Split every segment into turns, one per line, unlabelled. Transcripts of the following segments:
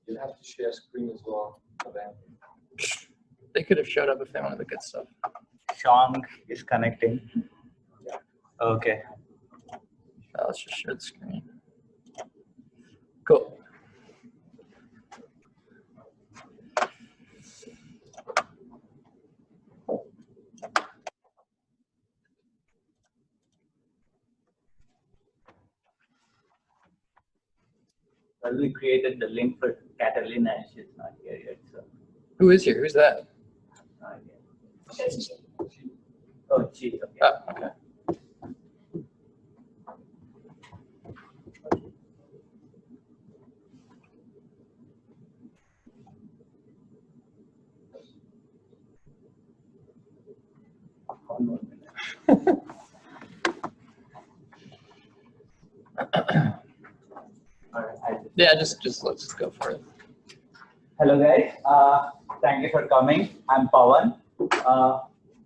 You'll have to share screen as well for them.
They could have showed up if they wanted the good stuff.
Sean is connecting.
Yeah.
Okay.
Let's just share the screen. Cool.
Well, we created the link for Catalina and she's not here yet. So.
Who is here? Who's that?
Not yet. Oh, gee. Okay.
Oh, okay.
One more minute.
Yeah, just let's go for it.
Hello guys, thank you for coming. I'm Pawan.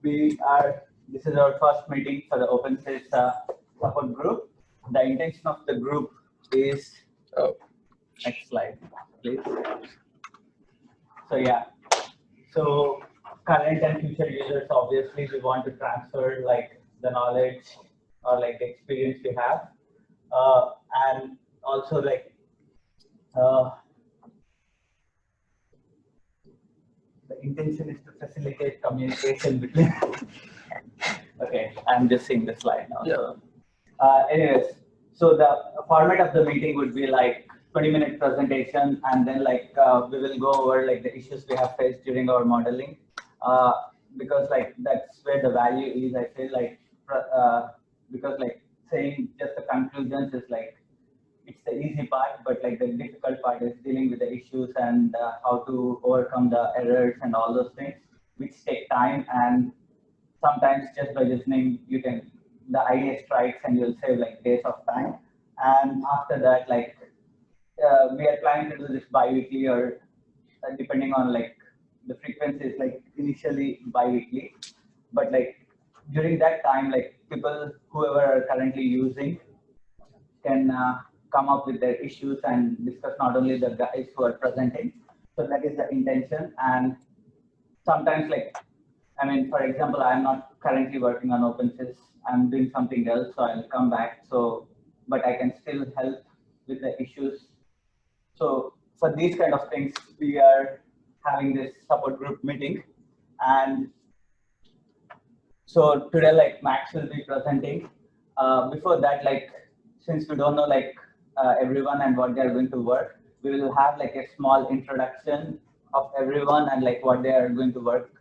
This is our first meeting for the OpenSees Support Group. The intention of the group is, next slide, please. So yeah, so current and future users, obviously we want to transfer like the knowledge or like the experience we have. And also like, the intention is to facilitate communication between. Okay, I'm just seeing the slide now.
Yeah.
So, anyways, so the format of the meeting would be like 20-minute presentation, and then like we will go over like the issues we have faced during our modeling, because like that's where the value is. I feel like because like saying just the conclusions is like it's the easy part, but like the difficult part is dealing with the issues and how to overcome the errors and all those things, which take time. And sometimes just by listening, the idea strikes and you'll save like days of time. And after that, like we are planning to do this bi-weekly or depending on like the frequencies, like initially bi-weekly, but like during that time, like people, whoever are currently using can come up with their issues and discuss not only the guys who are presenting. So that is the intention. And sometimes like, I mean, for example, I'm not currently working on OpenSees. I'm doing something else, so I'll come back. So, but I can still help with the issues. So for these kind of things, we are having this support group meeting. And so today, like Max will be presenting. Before that, like, since we don't know like everyone and what they are going to work, we will have like a small introduction of everyone and like what they are going to work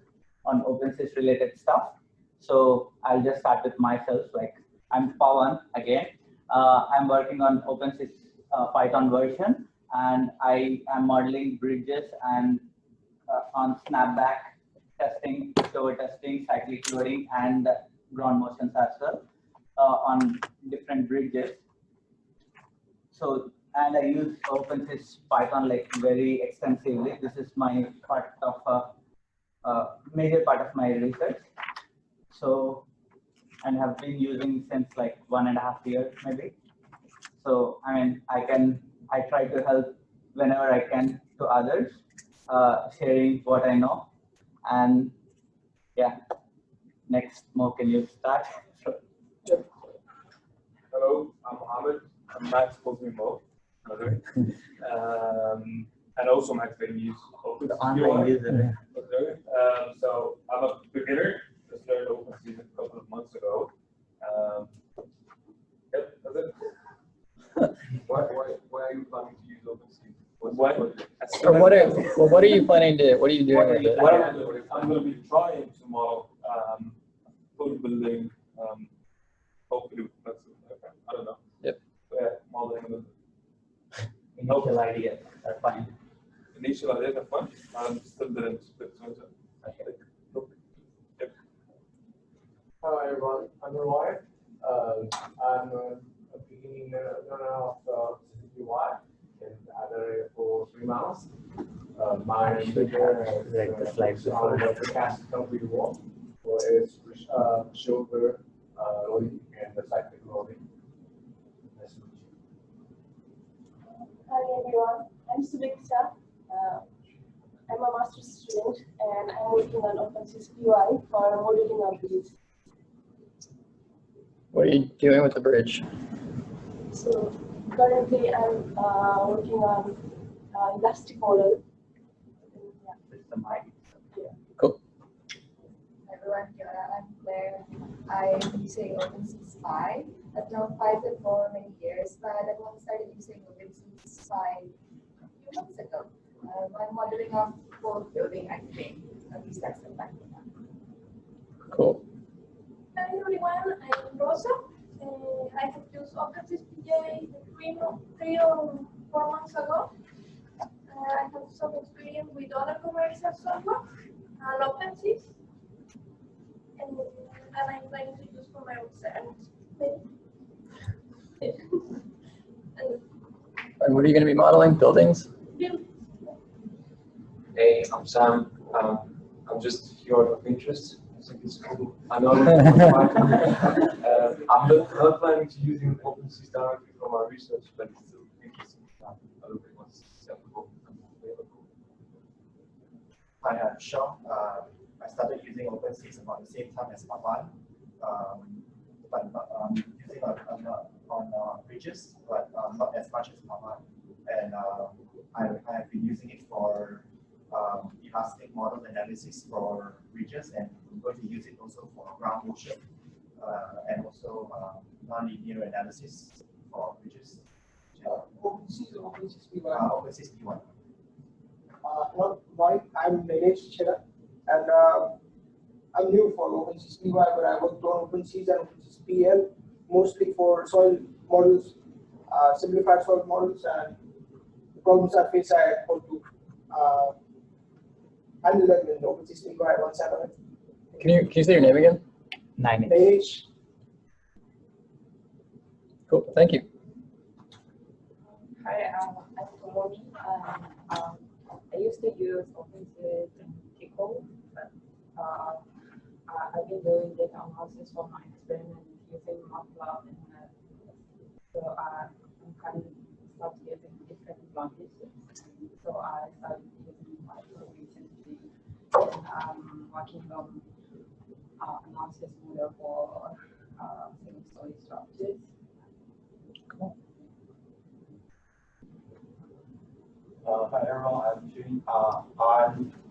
on OpenSees related stuff. So I'll just start with myself. Like I'm Pawan again. I'm working on OpenSees Python version, and I am modeling bridges and on snapback testing, server testing, cyclic loading, and ground motions as well on different bridges. So, and I use OpenSees Python like very extensively. This is my part of major part of my research. So, and have been using since like 1.5 years maybe. So, I mean, I try to help whenever I can to others, sharing what I know. And yeah, next, Mo, can you start?
Yep. Hello, I'm Mohammed. Max calls me Mo. Okay. And also Max can use
Online user.
Okay. So I'm a beginner. Just learned OpenSees a couple of months ago. Yep, that's it. Why are you planning to use OpenSees? What
What are you planning to? What are you doing with it?
What I'm going to be trying to model full building. Hopefully, I don't know.
Yep.
Yeah, modeling the
Initial ideas are fine.
initial ideas are fun. Still didn't split. Yep.
Hi everyone, I'm Roy. I'm a beginning learner of GUI and other for 3 months. My major
Like the slides before.
on the cast complete work for its shoulder loading and the cyclic loading. Nice to meet you.
Hi everyone, I'm Subduction. I'm a master's student and I'm working on OpenSees Py for modeling of these.
What are you doing with the bridge?
So currently I'm working on elastic model.
Cool.
Everyone, I'm Claire. I'm using OpenSees Py. I've known Python for many years, but I've only started using OpenSees Py a few months ago. I'm modeling of full building, I think. At least that's the fact.
Cool.
Hi everyone, I'm Rosa. I have used OpenSees Py 3 or 4 months ago. I have some experience with other commercial software and OpenSees. And I'm planning to use for my research.
And what are you going to be modeling? Buildings?
Hey, I'm Sam. I'm just here out of interest. I think it's cool. I know I'm not planning to using OpenSees directly for my research, but it's still interesting to have a little bit what's available.
Hi, I'm Sean. I started using OpenSees about the same time as Pavan, but using on bridges, but not as much as Pavan. And I have been using it for elastic model analysis for bridges, and I'm going to use it also for ground motion and also nonlinear analysis for bridges.
OpenSees or OpenSees Py?
OpenSees Py.
I'm Nilesh Chera, and I'm new for OpenSees Py, but I worked on OpenSees and OpenSees PL, mostly for soil models, simplified soil models, and the problems I face I had to handle them in OpenSees Py 1.7.
Can you say your name again?
Nilesh.
Cool. Thank you.
Hi, I'm Tomoni. I used to use OpenSees and Pico, but I've been doing data analysis for my experiment using MATLAB, and so I'm kind of started using different languages. So I started using Python recently, and I'm working on analysis model for single-story structures.
Cool.
Hi everyone, I'm Jun.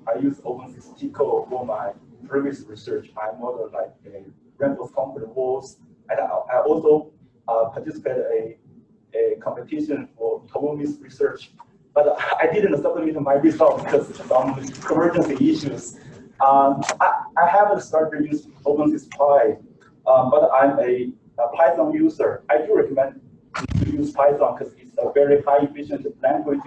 I use OpenSees Tico for my previous research. I modeled like a ramp of concrete walls, and I also participated a competition for Tomomi's research, but I didn't submit my results because of some emergency issues. I haven't started to use OpenSees Py, but I'm a Python user. I do recommend to use Python because it's a very high efficient language.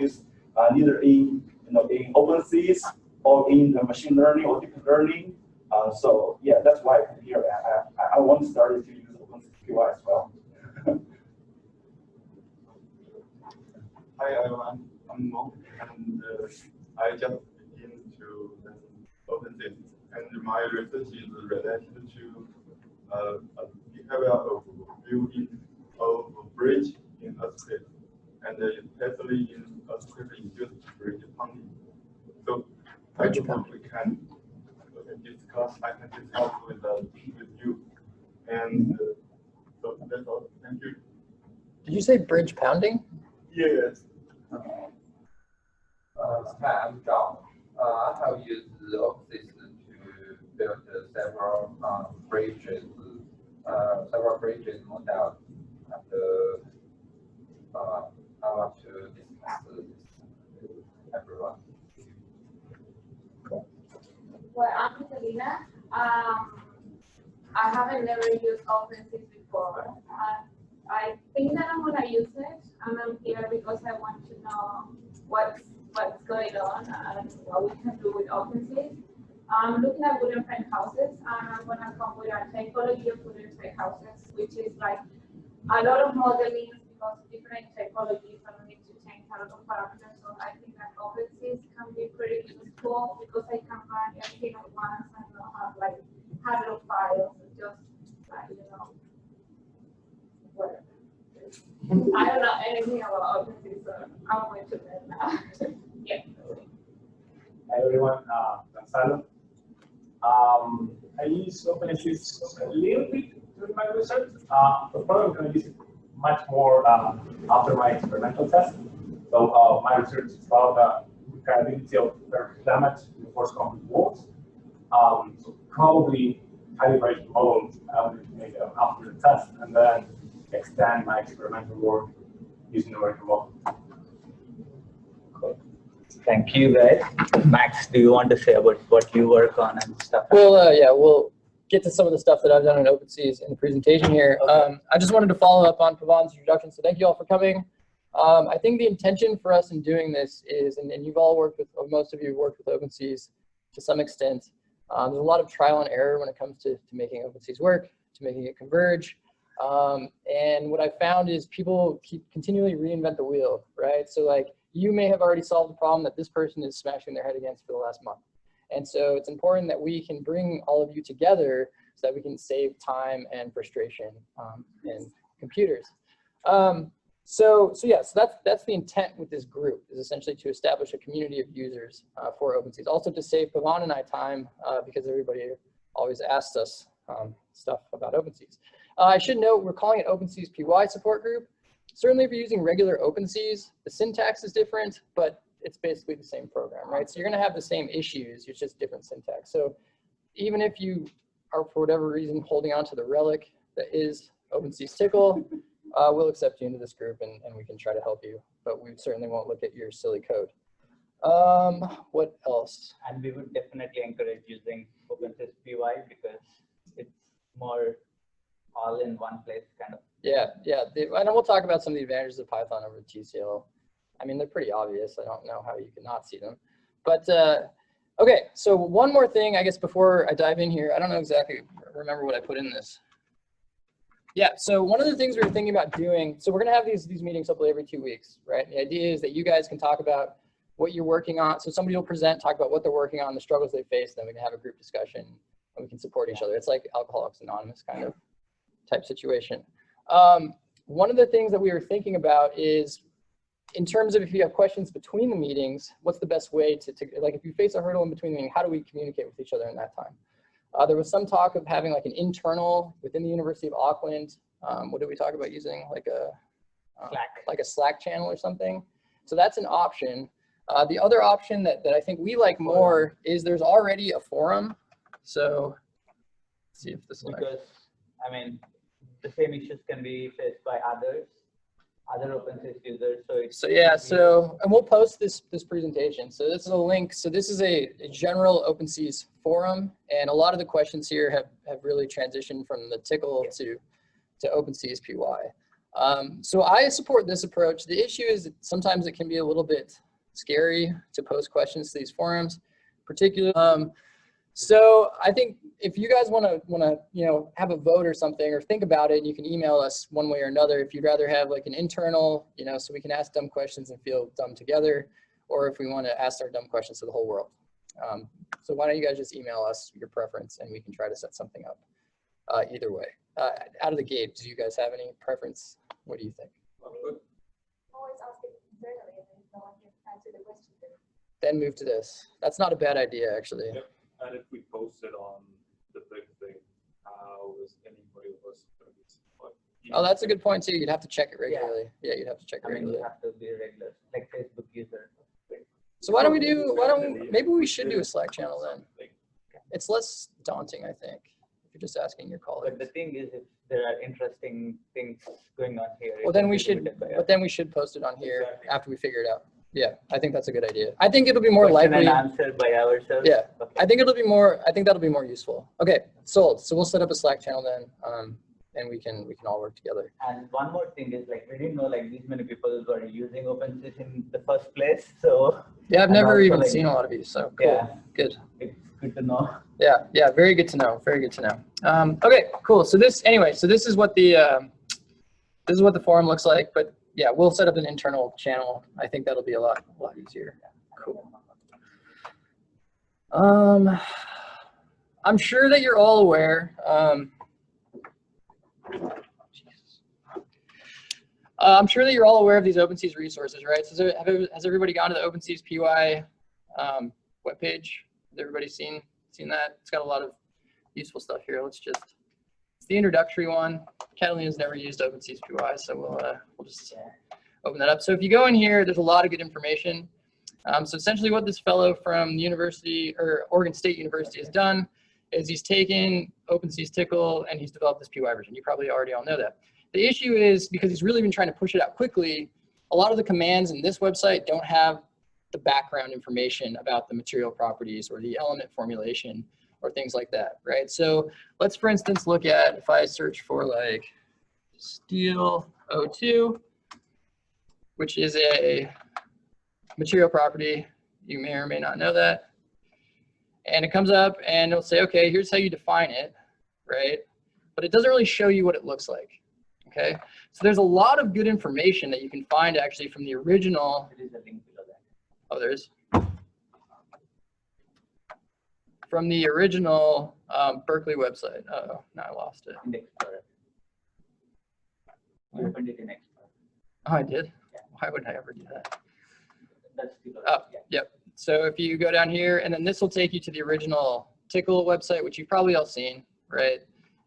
Neither in in OpenSees or in the machine learning or deep learning. So yeah, that's why here I want to start to use OpenSees Py as well.
Hi everyone, I'm Mo, and I just began to learn OpenSees, and my research is related to behavior of building of bridge in earthquake, and especially in earthquake-induced bridge pumping. So I hope we can discuss. I can discuss with you, and so that's all. Thank you.
Did you say bridge pounding?
Yes.
Hi, I'm John. I have used the OpenSees to build several bridges models, and I want to discuss this with everyone.
Cool.
Well, I'm Catalina. I haven't never used OpenSees before. I think that I'm gonna use it, and I'm here because I want to know what's going on and what we can do with OpenSees. I'm looking at wooden frame houses, and I'm gonna come with a typology of wooden frame houses, which is like a lot of modeling because different typologies and we need to change a lot of parameters. So I think that OpenSees can be pretty useful because I can run everything at once and not have like hundreds of files and just whatever. I don't know anything about OpenSees, so I'm going to learn now. Yeah.
everyone, Gonzalo. I use OpenSees a little bit during my research, but probably I'm going to use it much more after my experimental test. So my research is about repairability of damage in the force concrete walls. So probably calibration models I will make after the test, and then extend my experimental work using the working model.
Cool. Thank you, guys. Max, do you want to say about what you work on and stuff?
Well, yeah, we'll get to some of the stuff that I've done in OpenSees in the presentation here. Okay. I just wanted to follow up on Pavan's introduction, so thank you all for coming. I think the intention for us in doing this is, and you've all worked with, or most of you have worked with OpenSees to some extent. There's a lot of trial and error when it comes to making OpenSees work, to making it converge. And what I found is people continually reinvent the wheel, right? So like, you may have already solved the problem that this person is smashing their head against for the last month. And so it's important that we can bring all of you together so that we can save time and frustration in computers. So that's the intent with this group, is essentially to establish a community of users for OpenSees. Also to save Pavan and I time because everybody always asks us stuff about OpenSees. I should note we're calling it OpenSees Py Support Group. Certainly if you're using regular OpenSees, the syntax is different, but it's basically the same program, right? So you're gonna have the same issues, it's just different syntax. So even if you are, for whatever reason, holding on to the relic that is OpenSees Tickle, we'll accept you into this group and we can try to help you, but we certainly won't look at your silly code. What else?
And we would definitely encourage using OpenSees Py because it's more all in one place kind of.
Yeah, and we'll talk about some of the advantages of Python over TCL. I mean, they're pretty obvious. I don't know how you can not see them. But okay, so one more thing, I guess, before I dive in here. I don't know exactly, remember what I put in this. Yeah, so one of the things we were thinking about doing, so we're gonna have these meetings hopefully every 2 weeks, right? And the idea is that you guys can talk about what you're working on. So somebody will present, talk about what they're working on, the struggles they face, then we can have a group discussion and we can support each other. It's like Alcoholics Anonymous kind of type situation. One of the things that we were thinking about is, in terms of if you have questions between the meetings, what's the best way to like if you face a hurdle in between the meeting, how do we communicate with each other in that time? There was some talk of having like an internal within the University of Auckland. What did we talk about using? Like a Slack channel or something. So that's an option. The other option that I think we like more is there's already a forum. So let's see if this will.
Because I mean, the same issues can be faced by other OpenSees users.
And we'll post this presentation. So this is a link. So this is a general OpenSees forum, and a lot of the questions here have really transitioned from the Tickle to OpenSees Py. So I support this approach. The issue is that sometimes it can be a little bit scary to post questions to these forums, particularly. So I think if you guys want to have a vote or something or think about it, you can email us one way or another. If you'd rather have like an internal, so we can ask dumb questions and feel dumb together, or if we want to ask our dumb questions to the whole world. So why don't you guys just email us your preference and we can try to set something up either way. Out of the gate, do you guys have any preference? What do you think?
Always ask it internally and then no one can answer the question.
Then move to this. That's not a bad idea, actually.
Yep. And if we post it on the big thing, how is anybody of us going to be supported?
Oh, that's a good point too. You'd have to check it regularly. Yeah, you'd have to check it regularly.
You have to be regular, like Facebook user.
So maybe we should do a Slack channel then. It's less daunting, I think, if you're just asking your colleagues.
But the thing is, if there are interesting things going on here.
Well, then we should post it on here after we figure it out. Yeah, I think that's a good idea. I think it'll be more likely.
Answered by ourselves.
Yeah, okay. I think that'll be more useful. Okay, sold. So we'll set up a Slack channel then, and we can all work together.
And one more thing is, like, we didn't know like these many people were using OpenSees in the first place. So
yeah, I've never even seen a lot of you. So cool. Yeah, good.
It's good to know.
Yeah, very good to know. Very good to know. Okay, cool. So this is what the forum looks like, but. Yeah, we'll set up an internal channel. I think that'll be a lot easier. Cool. I'm sure that you're all aware. I'm sure that you're all aware of these OpenSees resources, right? So has everybody gone to the OpenSees Py webpage. Has everybody seen that? It's got a lot of useful stuff here. It's the introductory one. Catalina's never used OpenSees Py, so we'll just open that up. So if you go in here, there's a lot of good information. So essentially what this fellow from the university, or Oregon State University, has done is he's taken OpenSees Tickle and he's developed this Py version. You probably already all know that. The issue is, because he's really been trying to push it out quickly, a lot of the commands in this website don't have the background information about the material properties or the element formulation or things like that, right? So let's, for instance, look at, if I search for like steel O2, which is a material property, you may or may not know that. And it comes up and it'll say, okay, here's how you define it, right? But it doesn't really show you what it looks like, okay? So there's a lot of good information that you can find actually from the original.
There is a link below that.
Oh, there is. From the original Berkeley website. Oh, now I lost it.
In the Explorer. You opened it in Explorer.
Oh, I did?
Yeah.
Why would I ever do that?
That's below.
Oh,
Yeah.
yep. So if you go down here, and then this will take you to the original Tickle website, which you've probably all seen, right?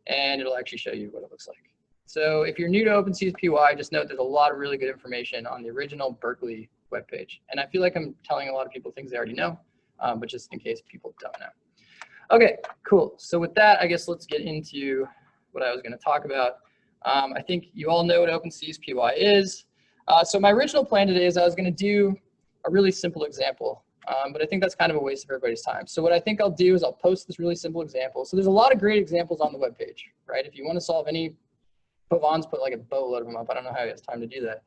And it'll actually show you what it looks like. So if you're new to OpenSees Py, just note there's a lot of really good information on the original Berkeley webpage. And I feel like I'm telling a lot of people things they already know, but just in case people don't know. Okay, cool. So with that, I guess let's get into what I was going to talk about. I think you all know what OpenSees Py is. So my original plan today is I was going to do a really simple example, but I think that's kind of a waste of everybody's time. So what I think I'll do is I'll post this really simple example. So there's a lot of great examples on the webpage, right? If you want to solve any, Pavon's put like a boatload of them up. I don't know how he has time to do that.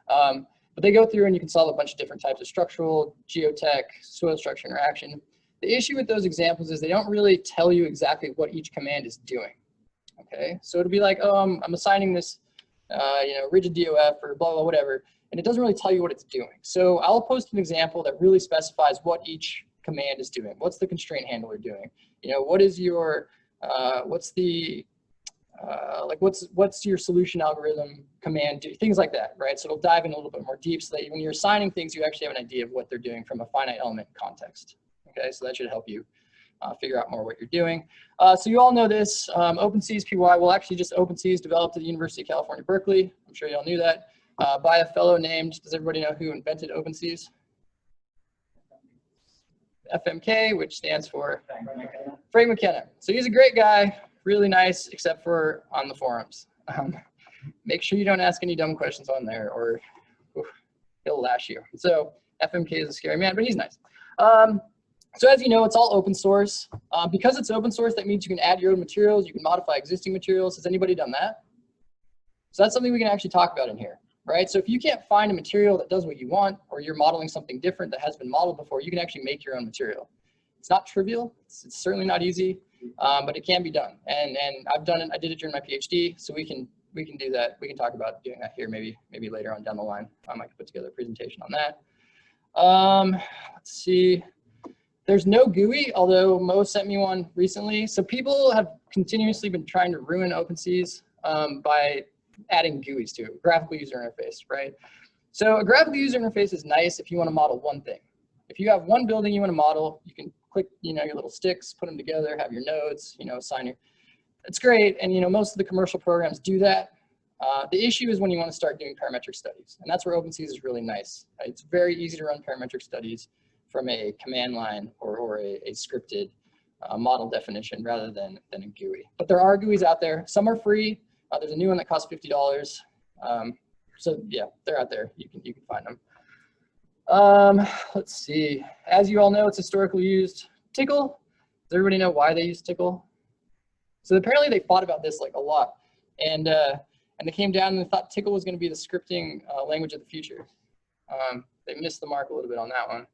But they go through and you can solve a bunch of different types of structural, geotech, soil structure interaction. The issue with those examples is they don't really tell you exactly what each command is doing. Okay, so it'll be like, oh, I'm assigning this, rigid DOF or blah, blah, whatever, and it doesn't really tell you what it's doing. So I'll post an example that really specifies what each command is doing. What's the constraint handler doing? What is your, what's your solution algorithm command do? Things like that, right? So it'll dive in a little bit more deep so that when you're assigning things, you actually have an idea of what they're doing from a finite element context. Okay, so that should help you figure out more what you're doing. So you all know this, OpenSees Py, well actually just OpenSees, developed at the University of California, Berkeley. I'm sure you all knew that, by a fellow named, does everybody know who invented OpenSees? FMK, which stands for Frank McKenna. So he's a great guy, really nice, except for on the forums. Make sure you don't ask any dumb questions on there or he'll lash you. So FMK is a scary man, but he's nice. So as you know, it's all open source. Because it's open source, that means you can add your own materials, you can modify existing materials. Has anybody done that? So that's something we can actually talk about in here, right? So if you can't find a material that does what you want, or you're modeling something different that has been modeled before, you can actually make your own material. It's not trivial, it's certainly not easy, but it can be done. And I've done it, I did it during my PhD, so we can do that. We can talk about doing that here maybe later on down the line. I can put together a presentation on that. Let's see. There's no GUI, although Mo sent me one recently. So people have continuously been trying to ruin OpenSees by adding GUIs to it, graphical user interface, right? So a graphical user interface is nice if you want to model one thing. If you have one building you want to model, you can click, your little sticks, put them together, have your nodes, assign your. It's great, and most of the commercial programs do that. The issue is when you want to start doing parametric studies, and that's where OpenSees is really nice. It's very easy to run parametric studies from a command line or a scripted model definition rather than a GUI. But there are GUIs out there. Some are free. There's a new one that costs $50. So yeah, they're out there. You can find them. Let's see. As you all know, it's historically used. Tickle. Does everybody know why they use Tickle? So apparently they thought about this like a lot, and they came down and they thought Tickle was going to be the scripting language of the future. They missed the mark a little bit on that one.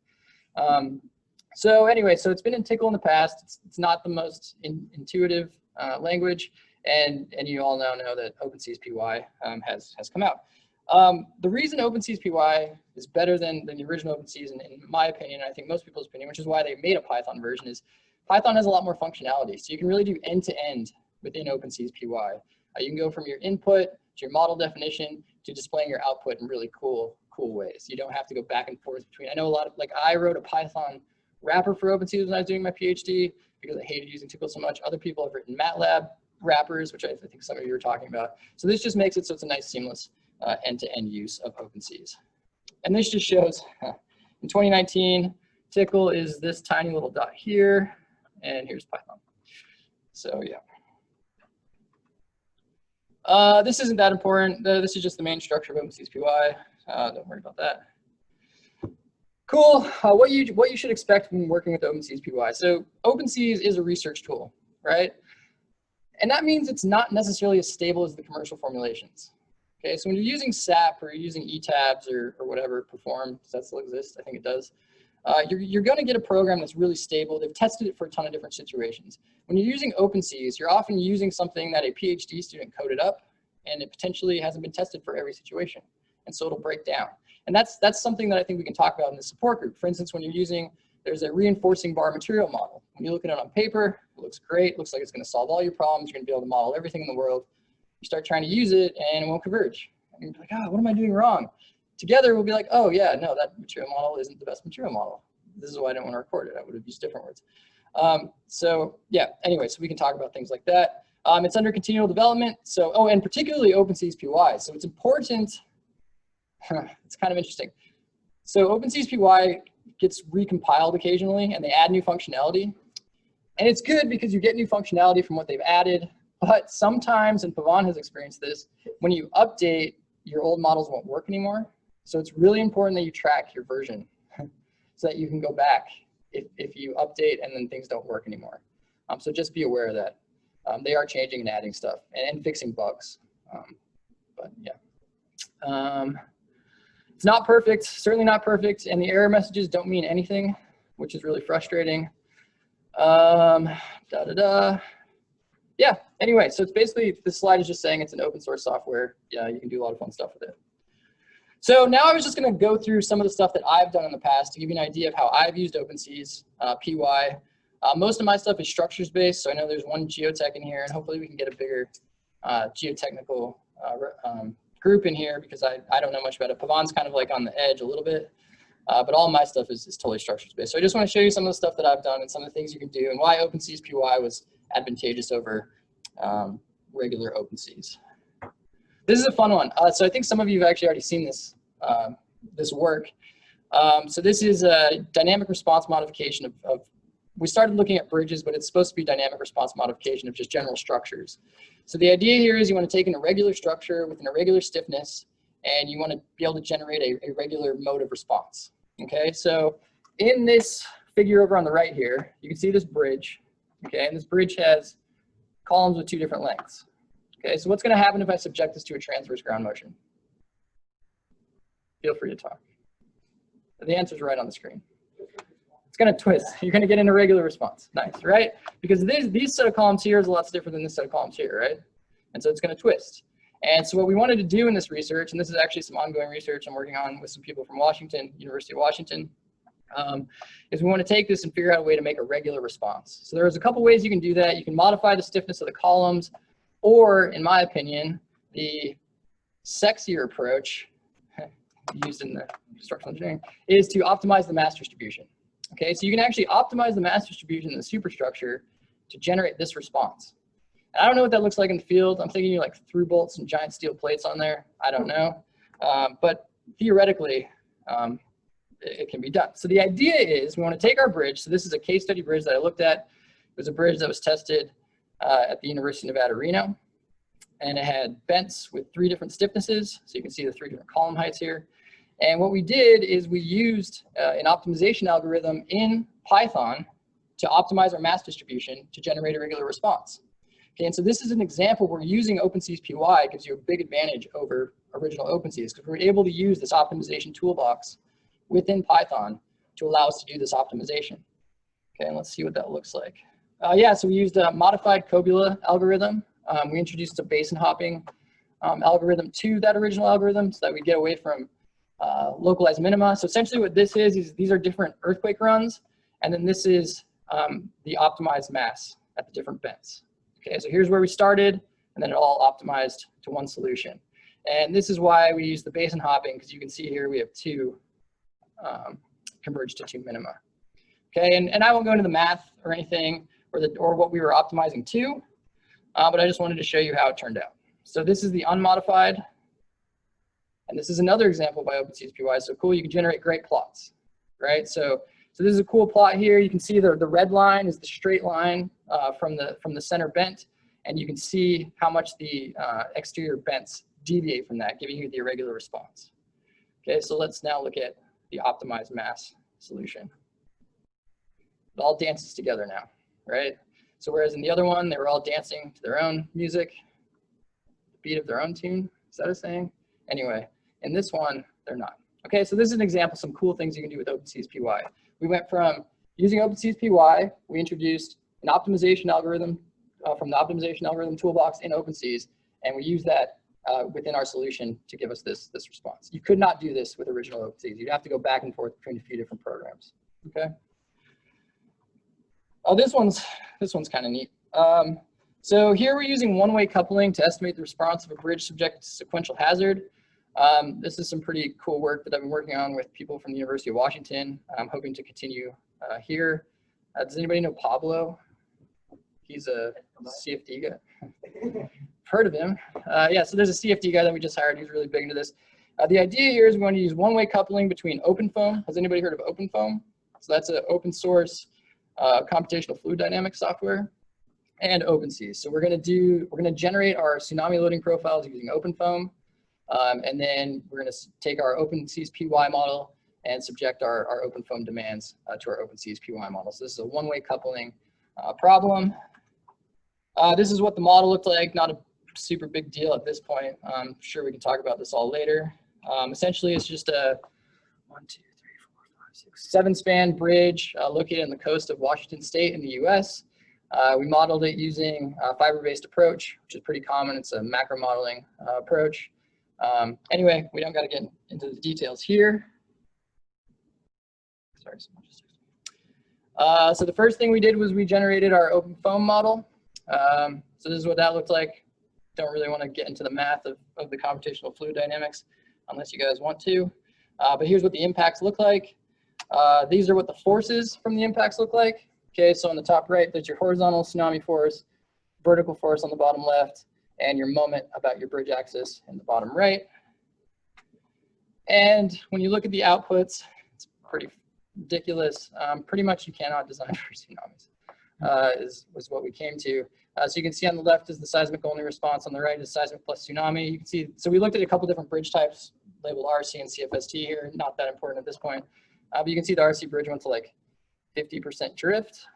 So anyway, so it's been in Tickle in the past. It's not the most intuitive language, and you all now know that OpenSees Py has come out. The reason OpenSees Py is better than the original OpenSees, in my opinion, and I think most people's opinion, which is why they made a Python version, is Python has a lot more functionality. So you can really do end-to-end within OpenSees Py. You can go from your input to your model definition to displaying your output in really cool ways. You don't have to go back and forth between. I know a lot of, I wrote a Python wrapper for OpenSees when I was doing my PhD because I hated using Tickle so much. Other people have written MATLAB wrappers, which I think some of you were talking about. So this just makes it so it's a nice seamless end-to-end use of OpenSees. And this just shows in 2019, Tickle is this tiny little dot here, and here's Python. So yeah. This isn't that important. This is just the main structure of OpenSees Py. Don't worry about that. Cool. What you should expect when working with OpenSees Py. So OpenSees is a research tool, right? And that means it's not necessarily as stable as the commercial formulations. Okay, so when you're using SAP or you're using eTabs or whatever, Perform, does that still exist? I think it does. You're going to get a program that's really stable. They've tested it for a ton of different situations. When you're using OpenSees, you're often using something that a PhD student coded up, and it potentially hasn't been tested for every situation. And so it'll break down. And that's something that I think we can talk about in the support group. For instance, when you're using, there's a reinforcing bar material model. When you look at it on paper, it looks great. It looks like it's going to solve all your problems. You're going to be able to model everything in the world. You start trying to use it, and it won't converge. And you're like, oh, what am I doing wrong? Together, we'll be like, oh, yeah, no, that material model isn't the best material model. This is why I don't want to record it. I would have used different words. So yeah, anyway, so we can talk about things like that. It's under continual development. So, oh, and particularly OpenSees Py. So it's important. It's kind of interesting. So OpenSees Py gets recompiled occasionally, and they add new functionality. And it's good because you get new functionality from what they've added. But sometimes, and Pavan has experienced this, when you update, your old models won't work anymore. So it's really important that you track your version so that you can go back if you update and then things don't work anymore. So just be aware of that. They are changing and adding stuff and fixing bugs. But yeah. It's not perfect, certainly not perfect, and the error messages don't mean anything, which is really frustrating. Yeah, anyway, so it's basically, this slide is just saying it's an open source software. Yeah, you can do a lot of fun stuff with it. So now I was just going to go through some of the stuff that I've done in the past to give you an idea of how I've used OpenSees Py. Most of my stuff is structures based, so I know there's one geotech in here, and hopefully we can get a bigger geotechnical group in here because I don't know much about it. Pavan's kind of like on the edge a little bit, but all my stuff is totally structures based. So I just want to show you some of the stuff that I've done and some of the things you can do and why OpenSees Py was advantageous over regular OpenSees. This is a fun one. So I think some of you have actually already seen this, this work. So this is a dynamic response modification of we started looking at bridges, but it's supposed to be dynamic response modification of just general structures. So the idea here is you want to take an irregular structure with an irregular stiffness, and you want to be able to generate a regular mode of response. Okay, so in this figure over on the right here, you can see this bridge. Okay, and this bridge has columns with 2 different lengths. Okay, so what's going to happen if I subject this to a transverse ground motion? Feel free to talk. The answer is right on the screen. It's going to twist. You're going to get an irregular response. Nice, right? Because these set of columns here is a lot different than this set of columns here, right? And so it's going to twist. And so what we wanted to do in this research, and this is actually some ongoing research I'm working on with some people from Washington, University of Washington, is we want to take this and figure out a way to make a regular response. So there's a couple ways you can do that. You can modify the stiffness of the columns, or in my opinion, the sexier approach used in the structural engineering is to optimize the mass distribution. Okay, so you can actually optimize the mass distribution in the superstructure to generate this response. And I don't know what that looks like in the field. I'm thinking you like through bolts and giant steel plates on there. I don't know, but theoretically, it can be done. So the idea is we want to take our bridge. So this is a case study bridge that I looked at. It was a bridge that was tested at the University of Nevada, Reno. And it had bents with 3 different stiffnesses. So you can see the 3 different column heights here. And what we did is we used an optimization algorithm in Python to optimize our mass distribution to generate a regular response. Okay, and so this is an example where using OpenSees Py gives you a big advantage over original OpenSees because we're able to use this optimization toolbox within Python to allow us to do this optimization. Okay, and let's see what that looks like. Yeah, so we used a modified cobula algorithm. We introduced a basin hopping algorithm to that original algorithm so that we get away from localized minima. So essentially what this is these are different earthquake runs, and then this is the optimized mass at the different bends. Okay, so here's where we started, and then it all optimized to one solution. And this is why we use the basin hopping, because you can see here we have 2 converged to 2 minima. Okay, and I won't go into the math or anything or what we were optimizing to, but I just wanted to show you how it turned out. So this is the unmodified, and this is another example by OpenSees Py. So cool, you can generate great plots, right? So this is a cool plot here. You can see the red line is the straight line from the center bent, and you can see how much the exterior bents deviate from that, giving you the irregular response. Okay, so let's now look at the optimized mass solution. It all dances together now, right? So whereas in the other one, they were all dancing to their own music, the beat of their own tune, is that a saying? Anyway, in this one, they're not. Okay, so this is an example of some cool things you can do with OpenSees Py. We went from using OpenSees Py, we introduced an optimization algorithm from the optimization algorithm toolbox in OpenSees, and we use that within our solution to give us this response. You could not do this with original OpenSees. You'd have to go back and forth between a few different programs. Okay. Oh, this one's kind of neat. So here we're using one-way coupling to estimate the response of a bridge subject to sequential hazard. This is some pretty cool work that I've been working on with people from the University of Washington. I'm hoping to continue here. Does anybody know Pablo? He's a CFD guy. Heard of him. Yeah, so there's a CFD guy that we just hired. He's really big into this. The idea here is we want to use one-way coupling between OpenFoam. Has anybody heard of OpenFoam? So that's an open source computational fluid dynamics software, and OpenSees. So we're going to generate our tsunami loading profiles using OpenFoam, and then we're going to take our OpenSees Py model and subject our OpenFoam demands to our OpenSees Py model. So this is a one-way coupling problem. This is what the model looked like. Not a super big deal at this point. I'm sure we can talk about this all later. Essentially, it's just a 7-span bridge located on the coast of Washington State in the US. We modeled it using a fiber-based approach, which is pretty common. It's a macro modeling approach. Anyway, we don't got to get into the details here. Sorry, so the first thing we did was we generated our OpenFoam model. So this is what that looked like. Don't really want to get into the math of the computational fluid dynamics unless you guys want to. But here's what the impacts look like. These are what the forces from the impacts look like. Okay, so on the top right, there's your horizontal tsunami force, vertical force on the bottom left, and your moment about your bridge axis in the bottom right. And when you look at the outputs, it's pretty ridiculous. Pretty much you cannot design for tsunamis, was what we came to. So you can see on the left is the seismic only response, on the right is seismic plus tsunami. You can see, so we looked at a couple different bridge types labeled RC and CFST here, not that important at this point. But you can see the RC bridge went to like 50% drift.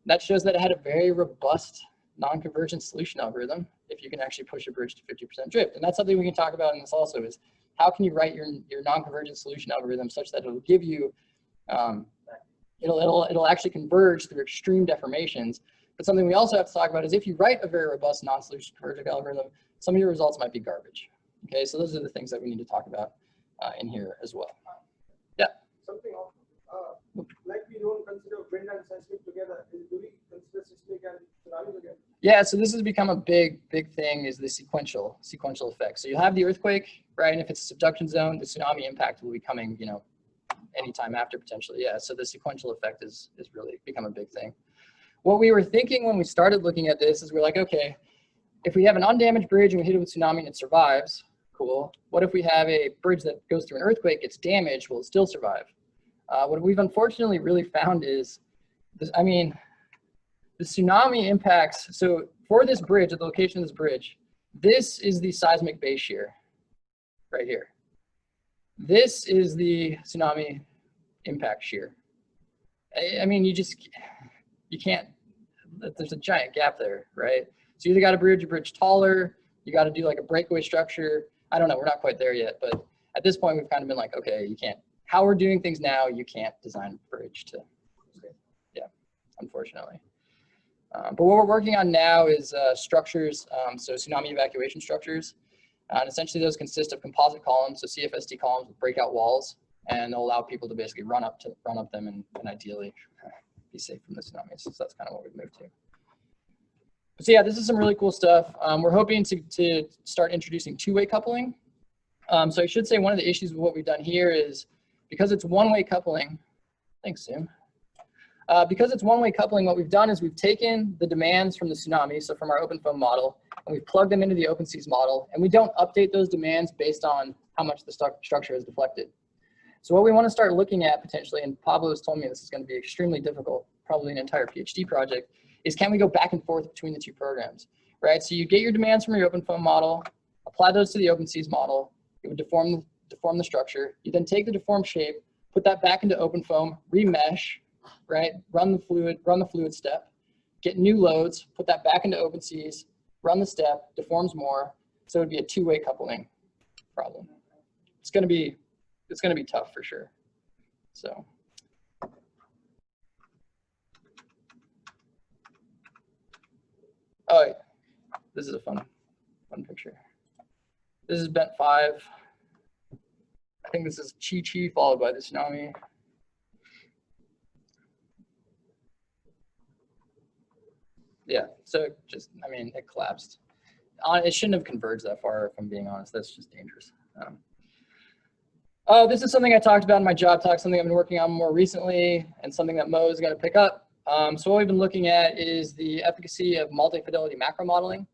That shows that it had a very robust non-convergent solution algorithm if you can actually push a bridge to 50% drift. And that's something we can talk about in this also is how can you write your non-convergent solution algorithm such that it'll give you, it'll actually converge through extreme deformations. But something we also have to talk about is if you write a very robust non-solution convergent algorithm, some of your results might be garbage. Okay, so those are the things that we need to talk about in here as well. Yeah.
Something like we don't consider wind and seismic together. Do we consider seismic and tsunami together?
Yeah, so this has become a big thing is the sequential effect. So you'll have the earthquake, right? And if it's a subduction zone, the tsunami impact will be coming, anytime after potentially. Yeah, so the sequential effect is really become a big thing. What we were thinking when we started looking at this is we're like, okay, if we have an undamaged bridge and we hit it with tsunami and it survives, cool. What if we have a bridge that goes through an earthquake, gets damaged, will it still survive? What we've unfortunately really found is, the tsunami impacts, so for this bridge, at the location of this bridge, this is the seismic base shear, right here. This is the tsunami impact shear. I mean, you can't, there's a giant gap there, right? So you either got to bridge a bridge taller, you got to do like a breakaway structure. I don't know, we're not quite there yet, but at this point we've kind of been like, okay, you can't, how we're doing things now, you can't design a bridge to, yeah, unfortunately. But what we're working on now is structures, so tsunami evacuation structures. And essentially those consist of composite columns, so CFST columns with breakout walls, and they'll allow people to basically run up them and ideally be safe from the tsunamis. So that's kind of what we've moved to. So yeah, this is some really cool stuff. We're hoping to start introducing two-way coupling. So I should say one of the issues with what we've done here is because it's one-way coupling, thanks, Zoom. Because it's one-way coupling, what we've done is we've taken the demands from the tsunami, so from our OpenFOAM model, and we've plugged them into the OpenSees model, and we don't update those demands based on how much the structure is deflected. So what we want to start looking at potentially, and Pablo has told me this is going to be extremely difficult, probably an entire PhD project, is can we go back and forth between the two programs, right? So you get your demands from your OpenFOAM model, apply those to the OpenSees model, it would deform the structure. You then take the deformed shape, put that back into OpenFOAM, remesh, right? Run the fluid step, get new loads, put that back into OpenSees, run the step, deforms more. So it would be a two-way coupling problem. It's gonna be tough for sure. So. Oh, yeah. This is a fun picture. This is bent 5. I think this is Chi followed by the tsunami. Yeah, so just, I mean, it collapsed. It shouldn't have converged that far, if I'm being honest. That's just dangerous. Oh, this is something I talked about in my job talk, something I've been working on more recently, and something that Mo is going to pick up. So what we've been looking at is the efficacy of multi-fidelity macro modeling.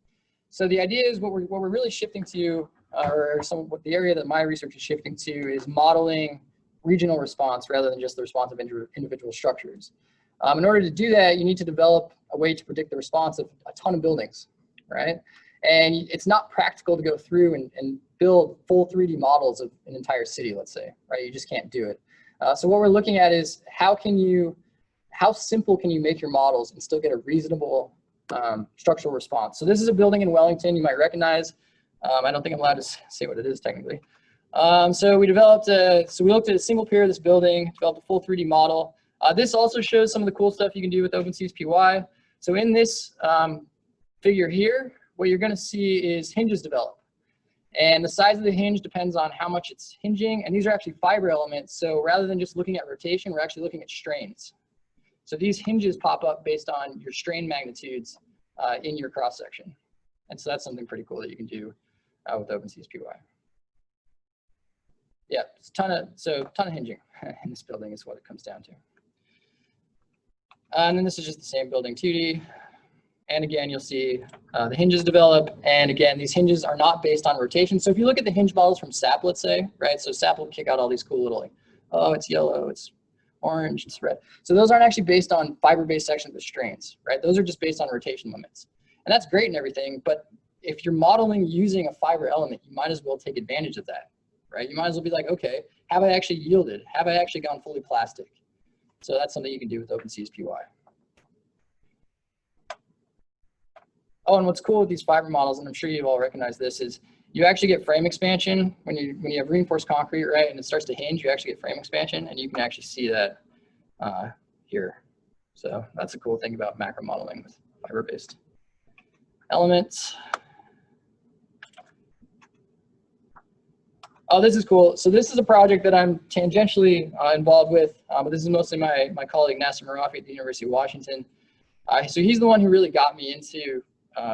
So the idea is what we're really shifting to, what the area that my research is shifting to is modeling regional response rather than just the response of individual structures. In order to do that, you need to develop a way to predict the response of a ton of buildings, right? And it's not practical to go through and build full 3D models of an entire city, let's say, right? You just can't do it. So what we're looking at is how simple can you make your models and still get a reasonable structural response? So this is a building in Wellington you might recognize. I don't think I'm allowed to say what it is technically. So we looked at a single pier of this building, developed a full 3D model. This also shows some of the cool stuff you can do with OpenSees Py. So in this figure here, what you're going to see is hinges develop. And the size of the hinge depends on how much it's hinging. And these are actually fiber elements. So rather than just looking at rotation, we're actually looking at strains. So these hinges pop up based on your strain magnitudes in your cross section. And so that's something pretty cool that you can do with OpenSees Py. Yeah, it's ton of hinging in this building is what it comes down to. And then this is just the same building 2D. And again, you'll see the hinges develop. And again, these hinges are not based on rotation. So if you look at the hinge models from SAP, let's say, right? So SAP will kick out all these cool little, like, oh, it's yellow, it's orange, it's red. So those aren't actually based on fiber-based sections with strains, right? Those are just based on rotation limits. And that's great and everything, but if you're modeling using a fiber element, you might as well take advantage of that, right? You might as well be like, okay, have I actually yielded? Have I actually gone fully plastic? So that's something you can do with OpenSees Py. Oh, and what's cool with these fiber models, and I'm sure you've all recognized this, is you actually get frame expansion when you have reinforced concrete, right? And it starts to hinge, you actually get frame expansion, and you can actually see that here. So that's a cool thing about macro modeling with fiber-based elements. Oh, this is cool. So this is a project that I'm tangentially involved with, but this is mostly my colleague Nasser Marafi at the University of Washington. So he's the one who really got me into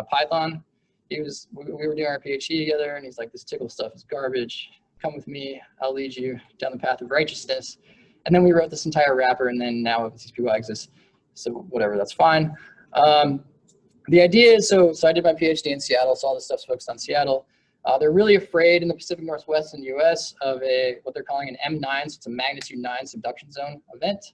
Python. We were doing our PhD together, and he's like, this tickle stuff is garbage. Come with me, I'll lead you down the path of righteousness. And then we wrote this entire wrapper, and then now OpenSees Py exists. So whatever, that's fine. The idea is, so I did my PhD in Seattle, so all this stuff's focused on Seattle. They're really afraid in the Pacific Northwest in the US of what they're calling an M9, so it's a magnitude 9 subduction zone event.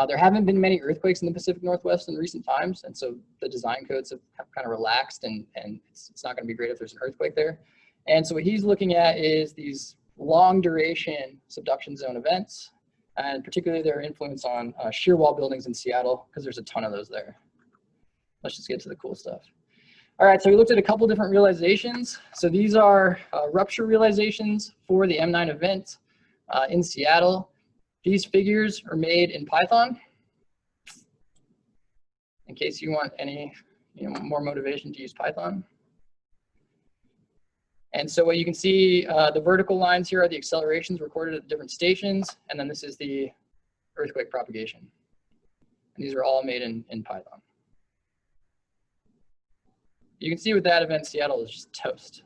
There haven't been many earthquakes in the Pacific Northwest in recent times, and so the design codes have kind of relaxed, and it's not going to be great if there's an earthquake there. And so what he's looking at is these long duration subduction zone events, and particularly their influence on shear wall buildings in Seattle, because there's a ton of those there. Let's just get to the cool stuff. All right, so we looked at a couple different realizations. So these are rupture realizations for the M9 event in Seattle. These figures are made in Python, in case you want any more motivation to use Python. And so what you can see, the vertical lines here are the accelerations recorded at different stations, and then this is the earthquake propagation. And these are all made in Python. You can see with that event, Seattle is just toast.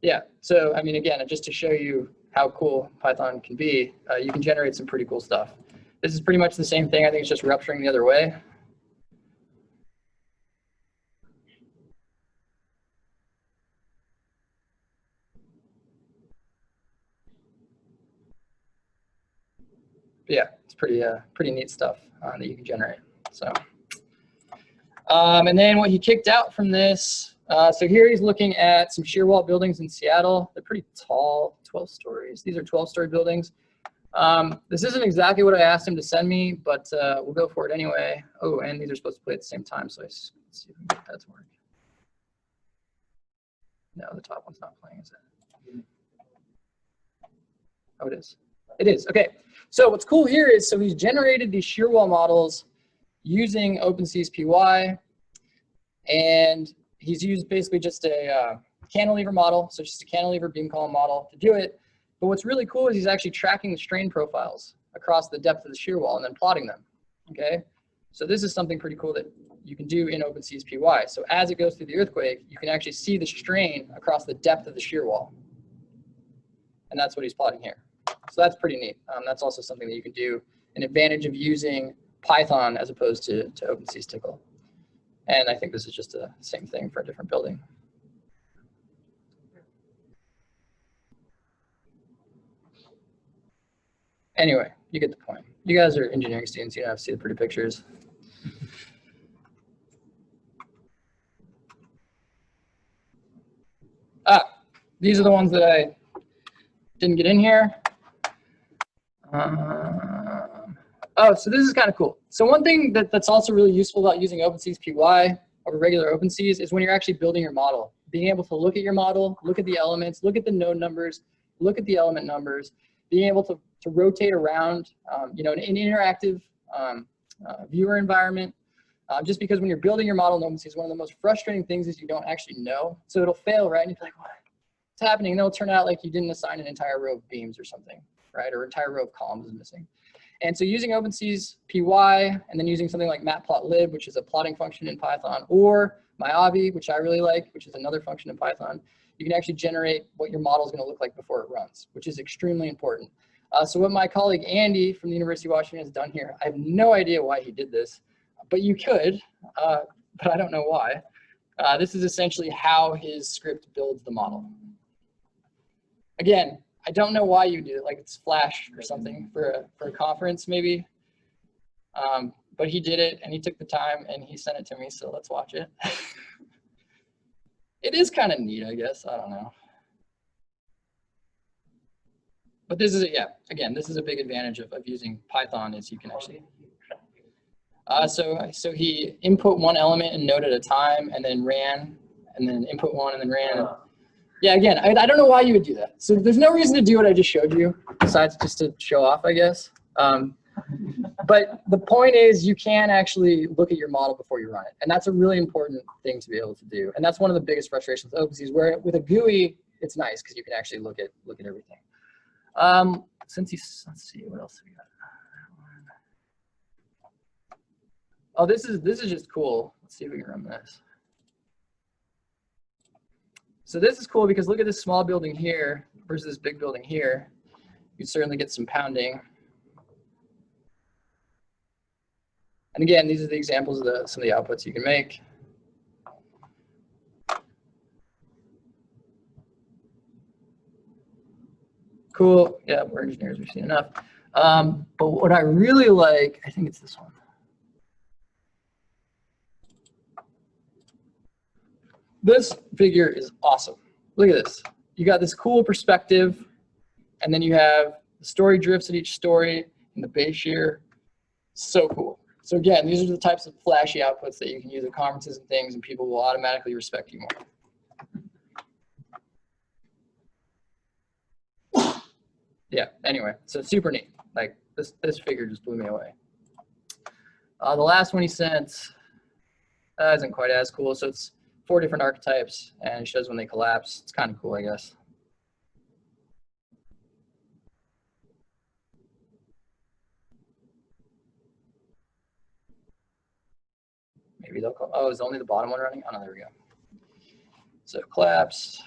Yeah, so I mean, again, just to show you how cool Python can be, you can generate some pretty cool stuff. This is pretty much the same thing. I think it's just rupturing the other way. But yeah, it's pretty neat stuff that you can generate. So, and then what he kicked out from this. So here he's looking at some shear wall buildings in Seattle. They're pretty tall, 12 stories. These are 12-story buildings. This isn't exactly what I asked him to send me, but we'll go for it anyway. Oh, and these are supposed to play at the same time, so let's see if we can get that to work. No, the top one's not playing, is it? Oh, it is. It is. Okay. So what's cool here is, so he's generated these shear wall models using OpenSees Py, and he's used basically just a cantilever model, so just a cantilever beam column model to do it. But what's really cool is he's actually tracking the strain profiles across the depth of the shear wall and then plotting them. Okay, so this is something pretty cool that you can do in OpenSees Py. So as it goes through the earthquake, you can actually see the strain across the depth of the shear wall, and that's what he's plotting here. So that's pretty neat. That's also something that you can do, an advantage of using Python as opposed to OpenSees Tickle. And I think this is just the same thing for a different building. Anyway, you get the point. You guys are engineering students. You don't have to see the pretty pictures. These are the ones that I didn't get in here. Oh, so this is kind of cool. So one thing that's also really useful about using OpenSees Py over regular OpenSees is when you're actually building your model, being able to look at your model, look at the elements, look at the node numbers, look at the element numbers, being able to rotate around, you know, an interactive viewer environment. Just because when you're building your model in OpenSees, one of the most frustrating things is you don't actually know. So it'll fail, right? And you're like, what's happening? And it'll turn out like you didn't assign an entire row of beams or something, right? Or an entire row of columns is missing. And so using OpenSees Py and then using something like matplotlib, which is a plotting function in Python, or myavi, which I really like, which is another function in Python, you can actually generate what your model is going to look like before it runs, which is extremely important. So what my colleague Andy from the University of Washington has done here, I have no idea why he did this, but you could, but I don't know why. This is essentially how his script builds the model. Again, I don't know why you do it, like it's Flash or something for a conference maybe. But he did it and he took the time and he sent it to me, so let's watch it. It is kind of neat, I guess, I don't know. But this is, yeah, again, this is a big advantage of using Python is you can actually. So he input one element and node at a time and then ran, and then input one and then ran. Yeah, again, I don't know why you would do that. So there's no reason to do what I just showed you, besides just to show off, I guess. But the point is you can actually look at your model before you run it. And that's a really important thing to be able to do. And that's one of the biggest frustrations with OpenSees, where with a GUI, it's nice because you can actually look at everything. Let's see, what else do we got? Oh, this is just cool. Let's see if we can run this. So this is cool because look at this small building here versus this big building here. You certainly get some pounding. And again, these are the examples of some of the outputs you can make. Cool. Yeah, we're engineers, we've seen enough. But what I really like, I think it's this one. This figure is awesome. Look at this. You got this cool perspective, and then you have the story drifts at each story and the base shear. So cool. So again, these are the types of flashy outputs that you can use at conferences and things, and people will automatically respect you more. Yeah, anyway, so super neat. Like this figure just blew me away. The last one he sent isn't quite as cool. So it's 4 different archetypes, and it shows when they collapse. It's kind of cool, I guess. Maybe they'll call. Oh, is only the bottom one running? Oh, no, there we go. So collapse.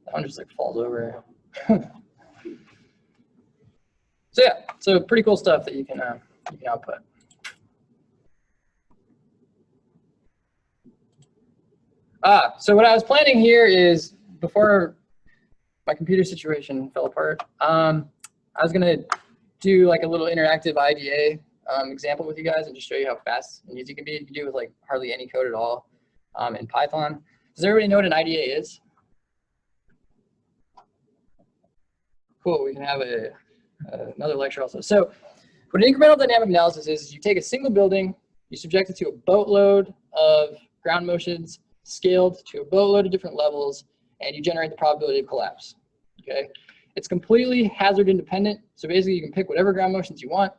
That one just like falls over. So yeah, so pretty cool stuff that you can output. So what I was planning here is, before my computer situation fell apart, I was gonna do like a little interactive IDA example with you guys and just show you how fast and easy it can be. You can do it with like hardly any code at all in Python. Does everybody know what an IDA is? Cool, we can have another lecture also. So what an incremental dynamic analysis is you take a single building, you subject it to a boatload of ground motions scaled to a boatload of different levels, and you generate the probability of collapse. Okay, it's completely hazard independent. So basically you can pick whatever ground motions you want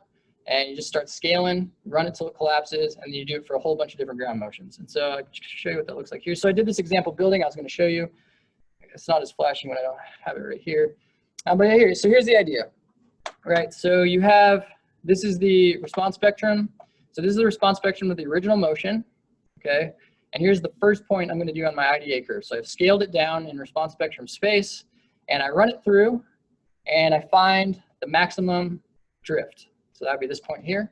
and you just start scaling, run it till it collapses, and then you do it for a whole bunch of different ground motions. And so I'll show you what that looks like here. So I did this example building I was going to show you. It's not as flashy when I don't have it right here. But yeah, so here's the idea, right? So you have, this is the response spectrum. So this is the response spectrum of the original motion, okay? And here's the first point I'm going to do on my IDA curve. So I've scaled it down in response spectrum space, and I run it through, and I find the maximum drift. So that would be this point here.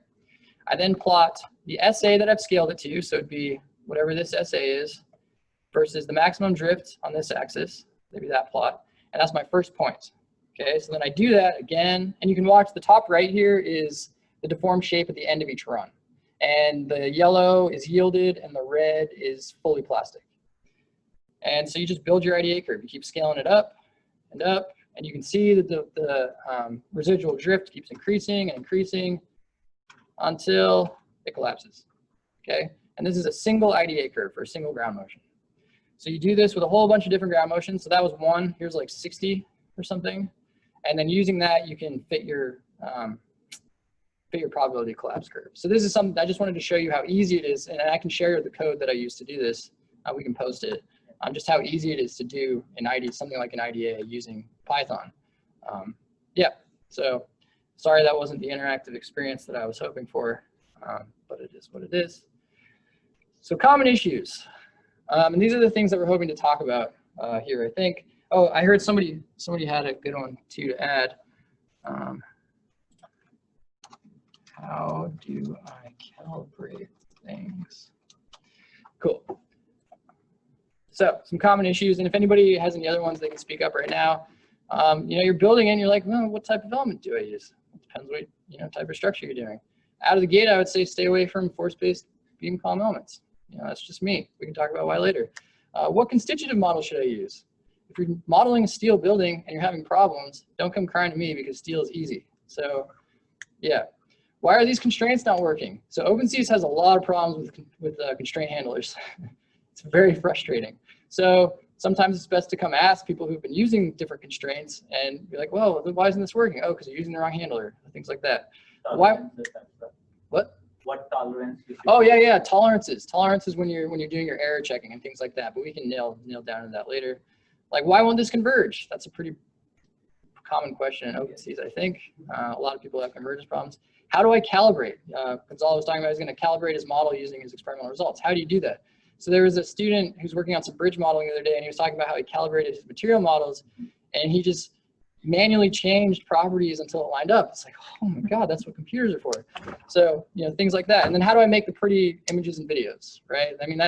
I then plot the SA that I've scaled it to, so it'd be whatever this SA is, versus the maximum drift on this axis, maybe that plot, and that's my first point. Okay, so then I do that again, and you can watch the top right here is the deformed shape at the end of each run. And the yellow is yielded and the red is fully plastic. And so you just build your IDA curve. You keep scaling it up, and you can see that the residual drift keeps increasing and increasing until it collapses. Okay, and this is a single IDA curve for a single ground motion. So you do this with a whole bunch of different ground motions. So that was one, here's like 60 or something. And then using that, you can fit your probability collapse curve. So this is something I just wanted to show you how easy it is, and I can share the code that I used to do this. We can post it. Just how easy it is to do an IDA, something like an IDA using Python. Yeah, so sorry that wasn't the interactive experience that I was hoping for, but it is what it is. So common issues, and these are the things that we're hoping to talk about here, I think. Oh, I heard somebody had a good one too to add. How do I calibrate things? Cool. So some common issues, and if anybody has any other ones, they can speak up right now. You know, you're building in, you're like, well, what type of element do I use? It depends what type of structure you're doing. Out of the gate, I would say stay away from force-based beam column elements. That's just me. We can talk about why later. What constitutive model should I use? If you're modeling a steel building and you're having problems, don't come crying to me because steel is easy. So yeah. Why are these constraints not working? So OpenSees has a lot of problems with constraint handlers. It's very frustrating. So sometimes it's best to come ask people who've been using different constraints and be like, well, why isn't this working? Oh, because you're using the wrong handler, things like that. Why? What?
What tolerance?
Oh yeah, tolerances. Tolerances when you're doing your error checking and things like that. But we can nail down to that later. Like, why won't this converge? That's a pretty common question in OpenSees, I think. A lot of people have convergence problems. How do I calibrate? Gonzalo was talking about he's going to calibrate his model using his experimental results. How do you do that? So there was a student who's working on some bridge modeling the other day, and he was talking about how he calibrated his material models, and he just manually changed properties until it lined up. It's like, oh my God, that's what computers are for. So, things like that. And then how do I make the pretty images and videos, right? I mean,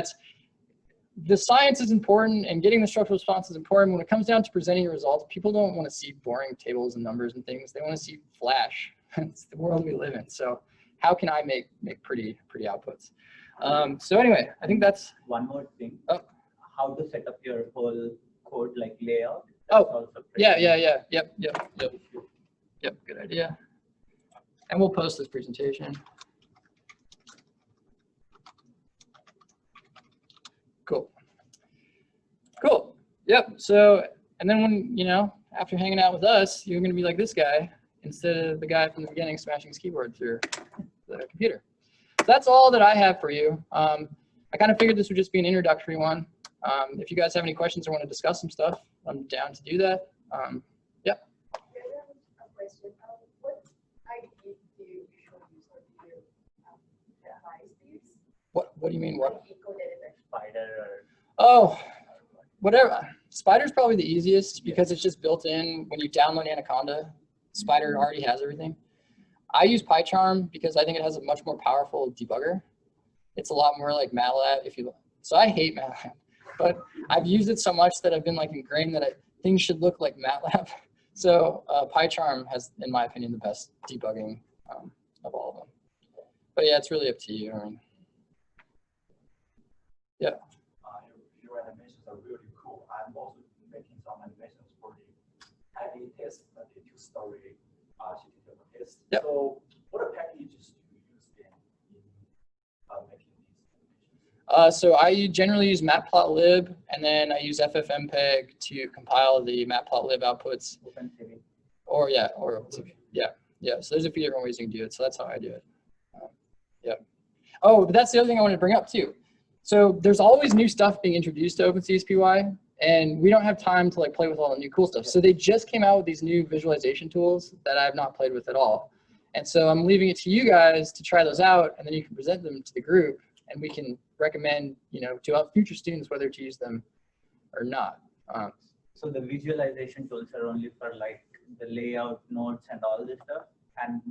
the science is important and getting the structural response is important. When it comes down to presenting your results, people don't want to see boring tables and numbers and things. They want to see flash. It's the world we live in. So how can I make pretty outputs? So anyway, I think that's
one more thing. How to set up your whole code like layout.
Yeah. Yep. Good idea. And we'll post this presentation. Cool. Yep. So, and then when, after hanging out with us, you're going to be like this guy instead of the guy from the beginning smashing his keyboard through the computer. So that's all that I have for you. I kind of figured this would just be an introductory one. If you guys have any questions or want to discuss some stuff, I'm down to do that. Yeah.
A question. What IDE do you usually use or do you advise to use?
What do you mean? What?
Spider or
Oh, whatever. Spider's probably the easiest because it's just built in. When you download Anaconda, Spider already has everything. I use PyCharm because I think it has a much more powerful debugger. It's a lot more like MATLAB. So I hate MATLAB, but I've used it so much that I've been like ingrained that things should look like MATLAB. So PyCharm has, in my opinion, the best debugging of all of them. But yeah, it's really up to you. I mean, yeah.
Your animations are really cool. I'm also making some animations for the ID test, the two-story test.
Yep.
So what packages do you use in making these animations?
So I generally use matplotlib, and then I use ffmpeg to compile the matplotlib outputs. Or yeah. So there's a few different ways you can do it. So that's how I do it. Yeah. Oh, but that's the other thing I wanted to bring up too. So there's always new stuff being introduced to OpenSees Py, and we don't have time to like play with all the new cool stuff. So they just came out with these new visualization tools that I have not played with at all. And so I'm leaving it to you guys to try those out, and then you can present them to the group, and we can recommend, to future students whether to use them or not.
So the visualization tools are only for like the layout nodes and all this stuff, and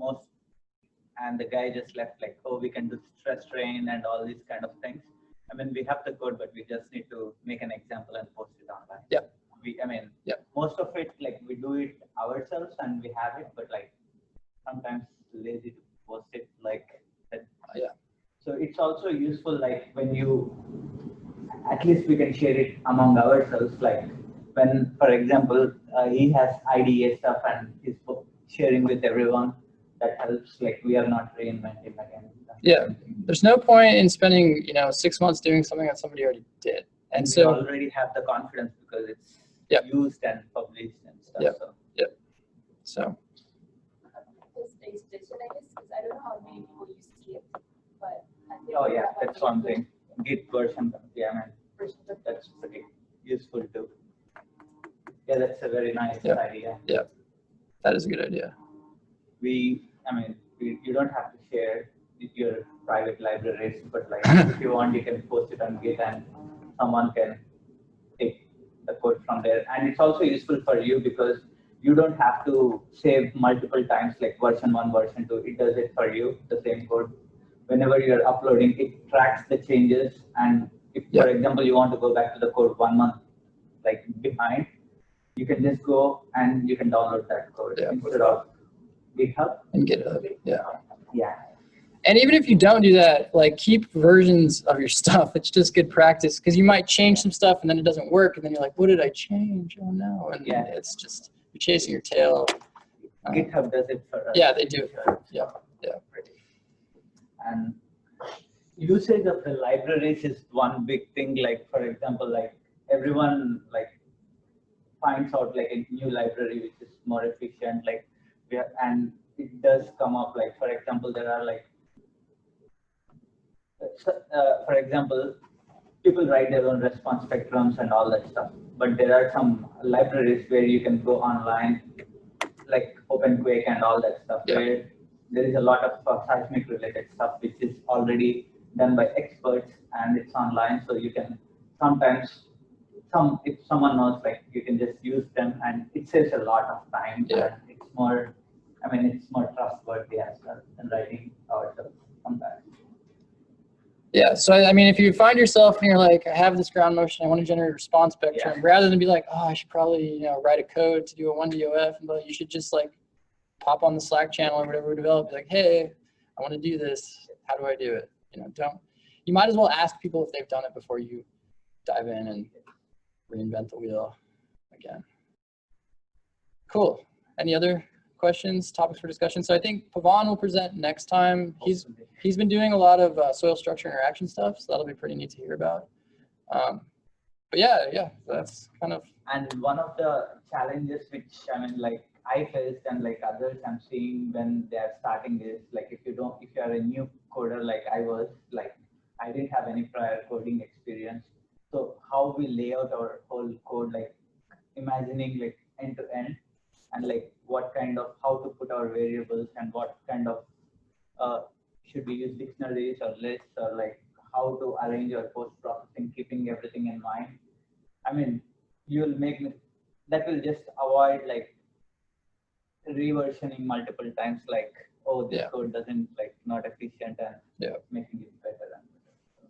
the guy just left like, oh, we can do stress strain and all these kind of things. I mean, we have the code, but we just need to make an example and post it online.
Yeah.
Most of it, like we do it ourselves and we have it, but like sometimes lazy to post it like that.
Yeah.
So it's also useful, like when at least we can share it among ourselves. Like when, for example, he has IDA stuff and he's sharing with everyone. That helps, like we are not reinventing again.
Yeah, there's no point in spending 6 months doing something that somebody already did. And so
we already have the confidence because it's used and published and stuff.
So
This day station, I guess, because I don't know how many people use Git, but I think
oh yeah, that's one thing. Git version, that's pretty useful too. Yeah, that's a very nice idea.
Yeah, that is a good idea.
You don't have to share your private libraries, but like if you want, you can post it on Git and someone can take the code from there. And it's also useful for you because you don't have to save multiple times, like version 1, version 2. It does it for you, the same code. Whenever you're uploading, it tracks the changes. And if, for example, you want to go back to the code 1 month like behind, you can just go and you can download that code instead of GitHub.
And GitHub,
yeah.
And even if you don't do that, like keep versions of your stuff. It's just good practice because you might change some stuff and then it doesn't work, and then you're like, what did I change? Oh no! And it's just you're chasing your tail.
GitHub does it for us.
Yeah, they do. Yeah.
And usage of the libraries is one big thing. Like for example, like everyone like finds out like a new library which is more efficient. Like and it does come up. Like for example, there are like for example, people write their own response spectrums and all that stuff. But there are some libraries where you can go online, like OpenQuake and all that stuff, where there is a lot of seismic related stuff which is already done by experts and it's online. So you can sometimes, if someone knows, like you can just use them and it saves a lot of time. And it's more, it's more trustworthy as well than writing ourselves sometimes.
Yeah, so if you find yourself and you're like, I have this ground motion, I want to generate a response spectrum, rather than be like, oh, I should probably write a code to do a 1DOF, but you should just like pop on the Slack channel or whatever we develop, be like, hey, I want to do this. How do I do it? You might as well ask people if they've done it before you dive in and reinvent the wheel again. Cool. Any other questions, topics for discussion? So I think Pavan will present next time. He's been doing a lot of soil structure interaction stuff, so that'll be pretty neat to hear about. But yeah, that's kind of.
And one of the challenges which like I faced and like others I'm seeing when they're starting is like if you are a new coder like I was, like I didn't have any prior coding experience. So how we lay out our whole code, like imagining like end to end, and like what kind of, how to put our variables and what kind of, should we use dictionaries or lists, or like how to arrange our post processing, keeping everything in mind. you'll make that will just avoid like reversioning multiple times, like, oh, this code doesn't like not efficient, and making it better and better.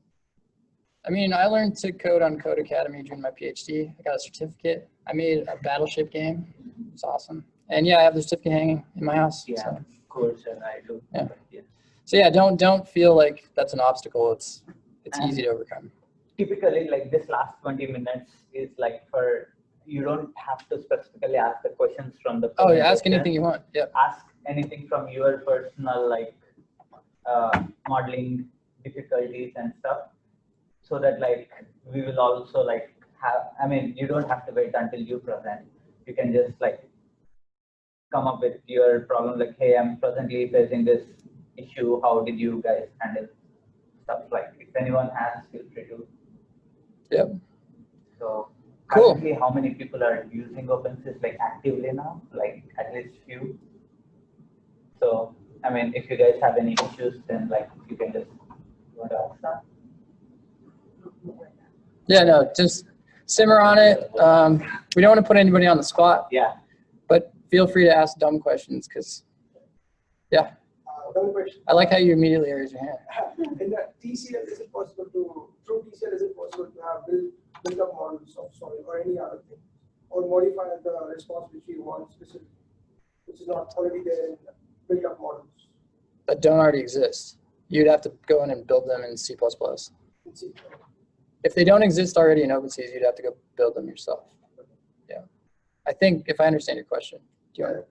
I mean, I learned to code on Code Academy during my PhD. I got a certificate. I made a battleship game. It's awesome. And yeah, I have the certificate hanging in my house.
Yeah,
so.
of course, and I do.
Yeah. So yeah, don't feel like that's an obstacle. It's
And
easy to overcome.
Typically, like this last 20 minutes is like for, you don't have to specifically ask the questions from the
Oh yeah, ask anything you want. Yep.
Ask anything from your personal like modeling difficulties and stuff, so that like we will also like have, I mean, you don't have to wait until you present. You can just like come up with your problem, like, hey, I'm presently facing this issue. How did you guys handle stuff? Like, if anyone has, feel free to.
Yep.
So
cool.
Currently, how many people are using OpenSees like actively now? Like at least few. So I mean, if you guys have any issues, then like you can just go to ask that.
Yeah, no, just simmer on it. We don't want to put anybody on the spot.
Yeah.
But feel free to ask dumb questions, because yeah.
Dumb question.
I like how you immediately raise your hand.
In the TCL, is it possible to, through TCL, is it possible to have built-up models of soil or any other thing, or modify the response which you want specifically, which is not already there in built-up models?
That don't already exist. You'd have to go in and build them in C++. If they don't exist already in OpenSees, you'd have to go build them yourself. Yeah. I think, if I understand your question. Do you want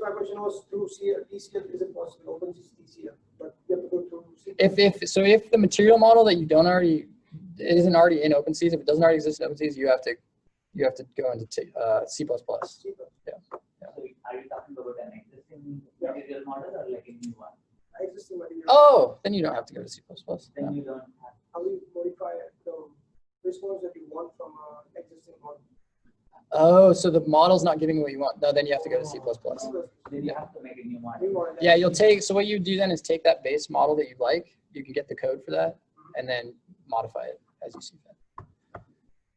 My question was through TCL, is it possible, OpenSees TCL, but you have to go through C++.
If the material model that you don't already, it isn't already in OpenSees, if it doesn't already exist in OpenSees, you have to go into C++. Yeah.
So are you talking about an existing material model or like a new one?
Existing material.
Oh, then you don't have to go to C++.
Then you don't have.
How do you modify the response that you want from an existing model?
Oh, so the model's not giving what you want. No, then you have to go to C++.
Then you have to make a new model.
Yeah, you'll take, so what you do then is take that base model that you like, you can get the code for that, and then modify it as you see fit.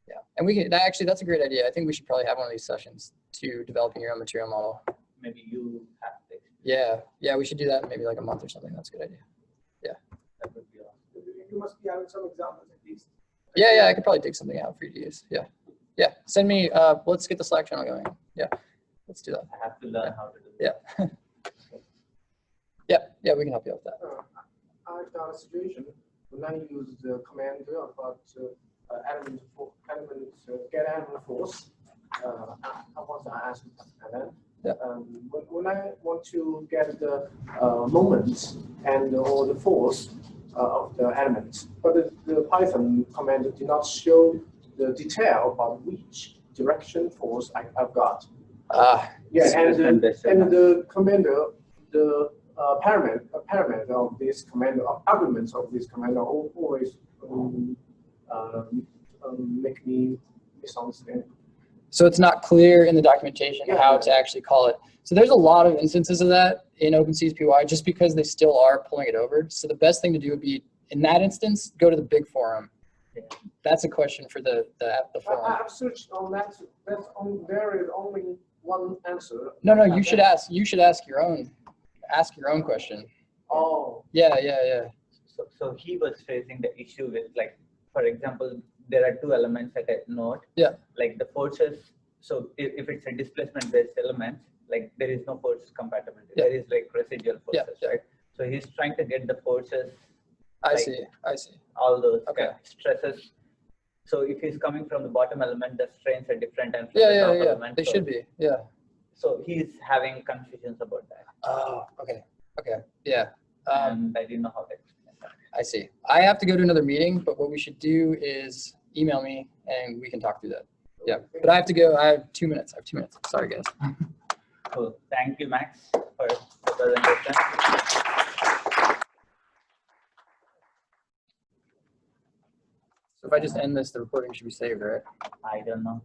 Yeah, and we can, that's a great idea. I think we should probably have one of these sessions to developing your own material model.
Maybe you have to.
Yeah, we should do that in maybe like a month or something. That's a good idea. Yeah.
That would be awesome.
You must be having some examples at least.
Yeah, I could probably dig something out for you to use. Yeah, send me, let's get the Slack channel going. Yeah, let's do that.
I have to learn how to do
that. Yeah, we can help you out with that.
I've got a situation when I use the command about get element force. Once I ask and then when I want to get the moment and or the force of the element, but the Python command did not show the detail about which direction force I've got. And the commander, the parameter of this command, arguments of this command are always make me misunderstand.
So it's not clear in the documentation how to actually call it. So there's a lot of instances of that in OpenSees Py, just because they still are pulling it over. So the best thing to do would be, in that instance, go to the big forum. That's a question for the forum.
I've searched on that. There is only one answer.
No, you should ask your own. Ask your own question.
Oh.
Yeah.
So he was facing the issue with, like, for example, there are two elements at a node.
Yeah.
Like the forces. So if it's a displacement-based element, like there is no force compatibility. There is like residual forces, right? So he's trying to get the forces.
I see.
All those stresses. So if he's coming from the bottom element, the strains are different, and from the top element.
They should be. Yeah.
So he's having confusions about that.
Oh, okay. Yeah.
And I didn't know how to explain that.
I see. I have to go to another meeting, but what we should do is email me and we can talk through that. Yeah. But I have to go. I have 2 minutes. Sorry, guys.
Cool. Thank you, Max, for the presentation.
So if I just end this, the recording should be saved, right?
I don't know.